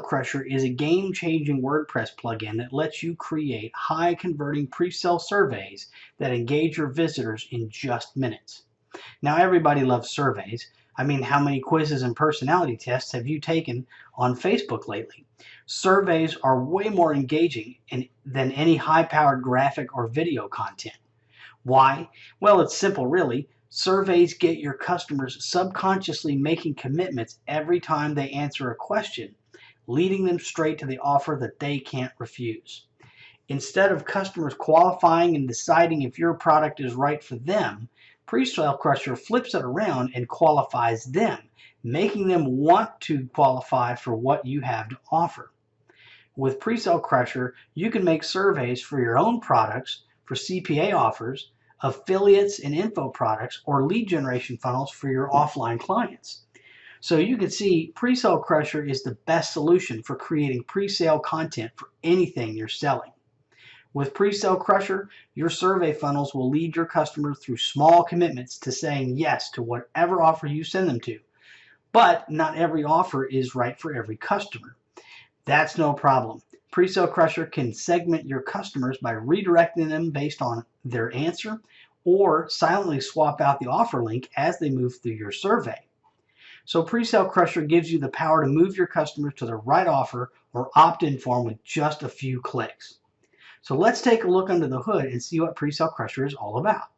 Crusher is a game-changing WordPress plugin that lets you create high-converting pre-sale surveys that engage your visitors in just minutes. Now, everybody loves surveys. I mean, how many quizzes and personality tests have you taken on Facebook lately? Surveys are way more engaging than any high-powered graphic or video content. Why? Well, it's simple, really. Surveys get your customers subconsciously making commitments every time they answer a question, leading them straight to the offer that they can't refuse. Instead of customers qualifying and deciding if your product is right for them, Presell Crusher flips it around and qualifies them, making them want to qualify for what you have to offer. With Presell Crusher, you can make surveys for your own products, for CPA offers, affiliates and info products, or lead generation funnels for your offline clients. So you can see Presell Crusher is the best solution for creating pre-sale content for anything you're selling. With Presell Crusher, your survey funnels will lead your customers through small commitments to saying yes to whatever offer you send them to. But not every offer is right for every customer. That's no problem. Presell Crusher can segment your customers by redirecting them based on their answer, or silently swap out the offer link as they move through your survey. So Presell Crusher gives you the power to move your customers to the right offer or opt-in form with just a few clicks. So let's take a look under the hood and see what Presell Crusher is all about.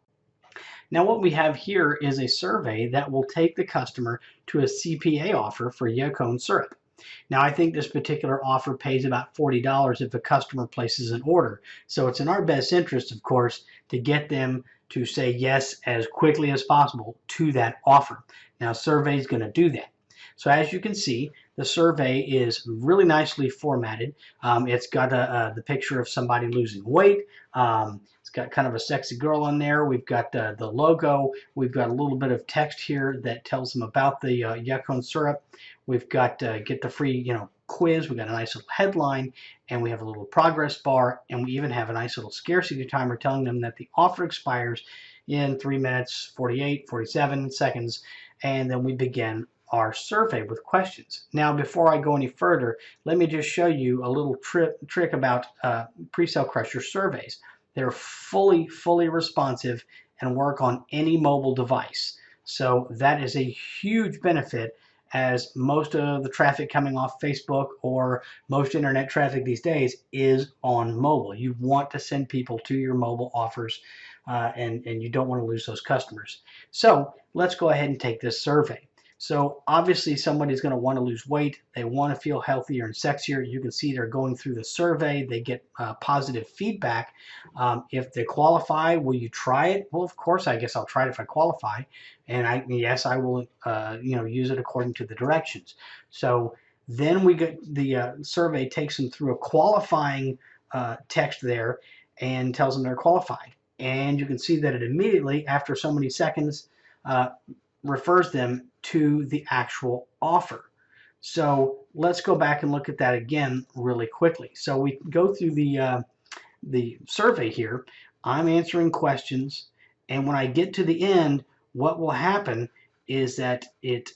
Now what we have here is a survey that will take the customer to a CPA offer for Yacon syrup. Now I think this particular offer pays about $40 if a customer places an order. So it's in our best interest, of course, to get them to say yes as quickly as possible to that offer. Now survey is going to do that. So as you can see, the survey is really nicely formatted. It's got the picture of somebody losing weight. It's got kind of a sexy girl on there. We've got the logo. We've got a little bit of text here that tells them about the Yacon syrup. We've got get the free quiz. We've got a nice little headline, and we have a little progress bar, and we even have a nice little scarcity timer telling them that the offer expires in 3 minutes, 47 seconds, and then we begin our survey with questions. Now, before I go any further, let me just show you a little trick about Presell Crusher surveys. They're fully responsive and work on any mobile device. So that is a huge benefit, as most of the traffic coming off Facebook or most internet traffic these days is on mobile. You want to send people to your mobile offers, and you don't want to lose those customers. So let's go ahead and take this survey. So obviously somebody's going to want to lose weight. They want to feel healthier and sexier. You can see they're going through the survey. They get positive feedback. If they qualify, will you try it? Well, of course, I guess I'll try it if I qualify. And yes, I will use it according to the directions. So then we get the survey takes them through a qualifying text there and tells them they're qualified. And you can see that it immediately, after so many seconds, refers them to the actual offer. So let's go back and look at that again really quickly. So we go through the survey here. I'm answering questions, and when I get to the end, what will happen is that it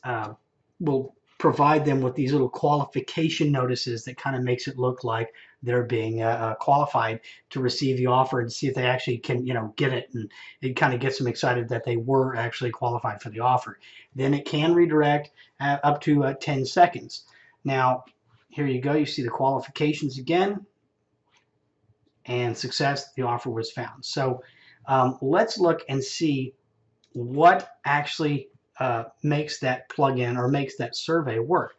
will provide them with these little qualification notices that kind of makes it look like they're being qualified to receive the offer, and see if they actually can get it, and it kind of gets them excited that they were actually qualified for the offer. Then it can redirect up to 10 seconds. Now here you go, you see the qualifications again, and success, the offer was found. So let's look and see what actually makes that plugin or makes that survey work.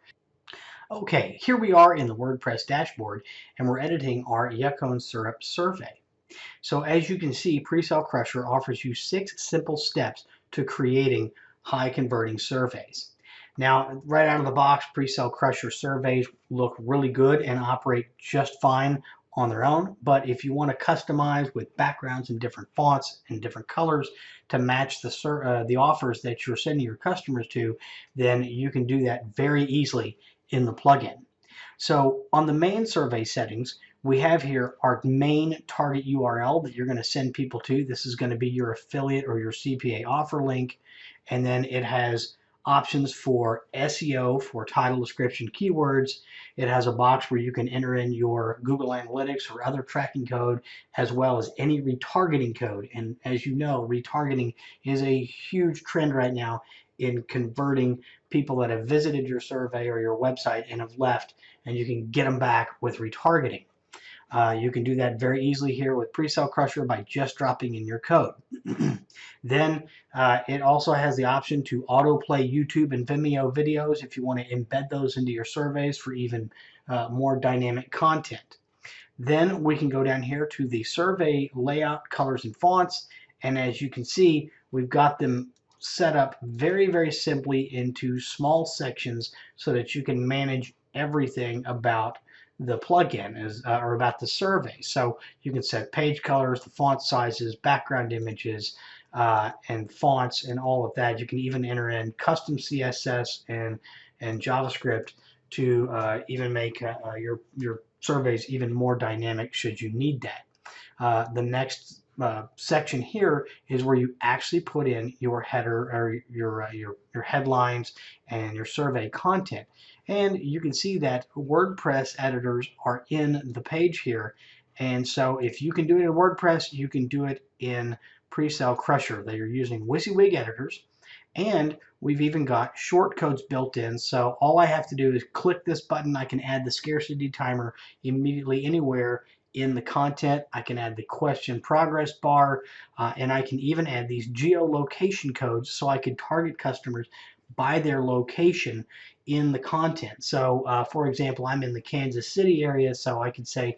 Okay, here we are in the WordPress dashboard, and we're editing our Yacon syrup survey. So as you can see, Presell Crusher offers you 6 simple steps to creating high converting surveys. Now, right out of the box, Presell Crusher surveys look really good and operate just fine on their own, but if you want to customize with backgrounds in different fonts and different colors to match the offers that you're sending your customers to, then you can do that very easily in the plugin. So on the main survey settings, we have here our main target URL that you're going to send people to. This is going to be your affiliate or your CPA offer link, and then it has options for SEO, for title, description, keywords. It has a box where you can enter in your Google Analytics or other tracking code, as well as any retargeting code. And as you know, retargeting is a huge trend right now in converting people that have visited your survey or your website and have left, and you can get them back with retargeting. You can do that very easily here with Presell Crusher by just dropping in your code. Then it also has the option to autoplay YouTube and Vimeo videos if you want to embed those into your surveys for even more dynamic content. Then we can go down here to the survey layout, colors, and fonts. And as you can see, we've got them set up very, very simply into small sections so that you can manage everything about the plugin or about the survey. So you can set page colors, the font sizes, background images, and fonts, and all of that. You can even enter in custom CSS and JavaScript to even make your surveys even more dynamic should you need that. The next section here is where you actually put in your header or your headlines and your survey content. And you can see that WordPress editors are in the page here. And so if you can do it in WordPress, you can do it in Presell Crusher. They are using WYSIWYG editors. And we've even got short codes built in. So all I have to do is click this button. I can add the scarcity timer immediately anywhere in the content. I can add the question progress bar, and I can even add these geolocation codes so I can target customers by their location in the content. So for example, I'm in the Kansas City area, so I could say,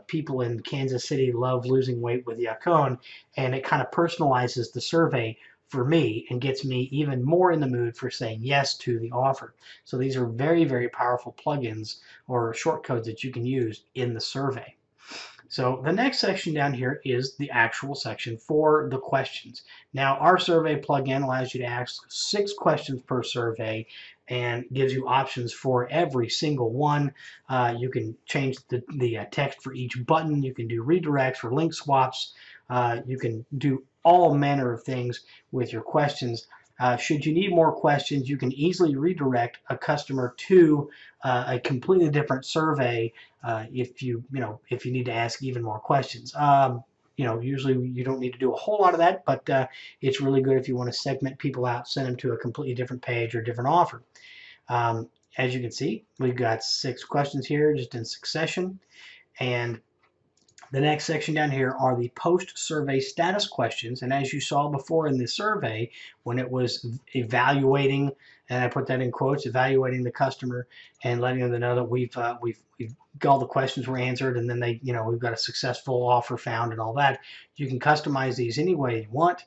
people in Kansas City love losing weight with Yacon, and it kind of personalizes the survey for me and gets me even more in the mood for saying yes to the offer. So these are very, very powerful plugins or shortcodes that you can use in the survey. So the next section down here is the actual section for the questions. Now our survey plugin allows you to ask 6 questions per survey and gives you options for every single one. You can change the text for each button. You can do redirects or link swaps. You can do all manner of things with your questions. Should you need more questions, you can easily redirect a customer to a completely different survey if you need to ask even more questions. Usually you don't need to do a whole lot of that, but it's really good if you want to segment people out, send them to a completely different page or different offer. As you can see, we've got 6 questions here just in succession, and the next section down here are the post-survey status questions. And as you saw before in the survey, when it was evaluating, and I put that in quotes, evaluating the customer and letting them know that we've all the questions were answered, and then we've got a successful offer found and all that. You can customize these any way you want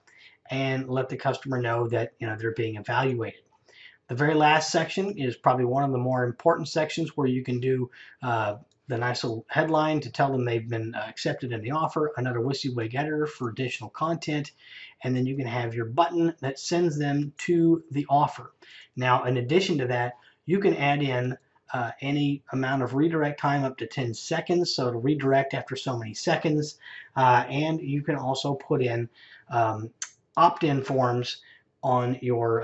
and let the customer know that they're being evaluated. The very last section is probably one of the more important sections where you can do the nice little headline to tell them they've been accepted in the offer, another WYSIWYG editor for additional content, and then you can have your button that sends them to the offer. Now, in addition to that, you can add in any amount of redirect time up to 10 seconds, so it'll redirect after so many seconds, and you can also put in opt-in forms on your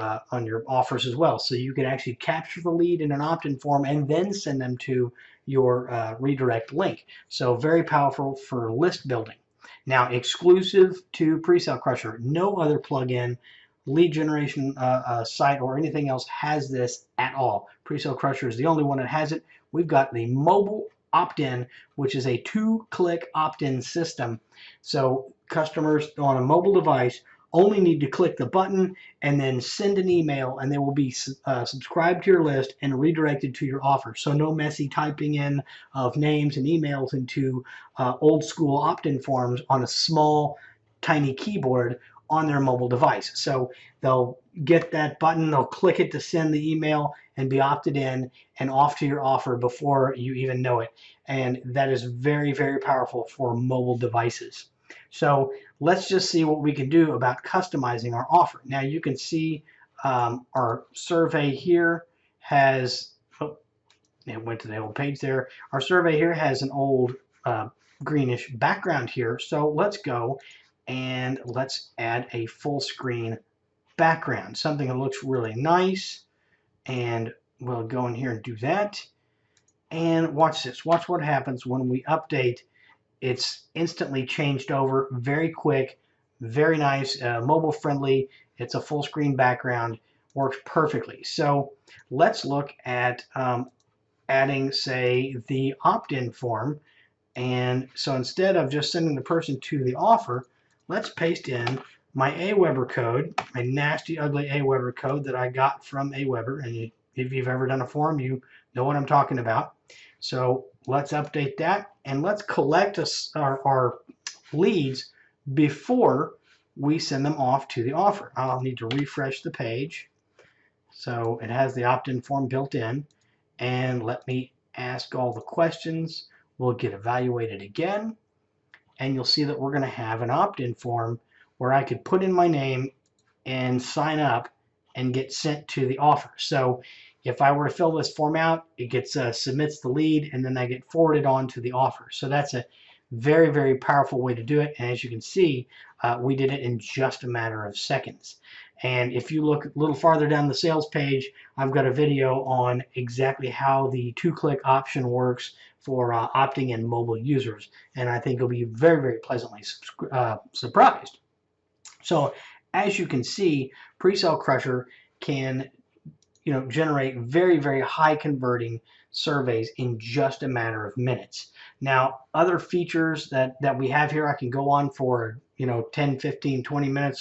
offers as well. So you can actually capture the lead in an opt-in form and then send them to your redirect link. So very powerful for list building. Now, exclusive to Presell Crusher, no other plugin, lead generation site, or anything else has this at all. Presell Crusher is the only one that has it. We've got the mobile opt-in, which is a 2-click opt-in system. So customers on a mobile device only need to click the button and then send an email, and they will be subscribed to your list and redirected to your offer. So no messy typing in of names and emails into old school opt-in forms on a small, tiny keyboard on their mobile device. So they'll get that button, they'll click it to send the email and be opted in and off to your offer before you even know it. And that is very, very powerful for mobile devices. So let's just see what we can do about customizing our offer. Now you can see our survey here has, it went to the old page there. Our survey here has an old greenish background here. So let's go and let's add a full screen background, something that looks really nice, and we'll go in here and do that. And watch this. Watch what happens when we update. It's instantly changed over, very quick, very nice, mobile friendly. It's a full screen background, works perfectly. So let's look at adding, say, the opt-in form. And so instead of just sending the person to the offer, let's paste in my Aweber code, my nasty, ugly Aweber code that I got from Aweber. And if you've ever done a form, you know what I'm talking about. So let's update that, and let's collect our leads before we send them off to the offer. I'll need to refresh the page. So it has the opt-in form built in, and let me ask all the questions. We'll get evaluated again, and you'll see that we're going to have an opt-in form where I could put in my name and sign up and get sent to the offer. So if I were to fill this form out, it gets submits the lead, and then I get forwarded on to the offer. So that's a very, very powerful way to do it. And as you can see, we did it in just a matter of seconds. And if you look a little farther down the sales page, I've got a video on exactly how the 2-click option works for opting in mobile users. And I think you'll be very, very pleasantly surprised. So as you can see, Presell Crusher can generate very, very high converting surveys in just a matter of minutes. Now, other features that we have here, I can go on for 10, 15, 20 minutes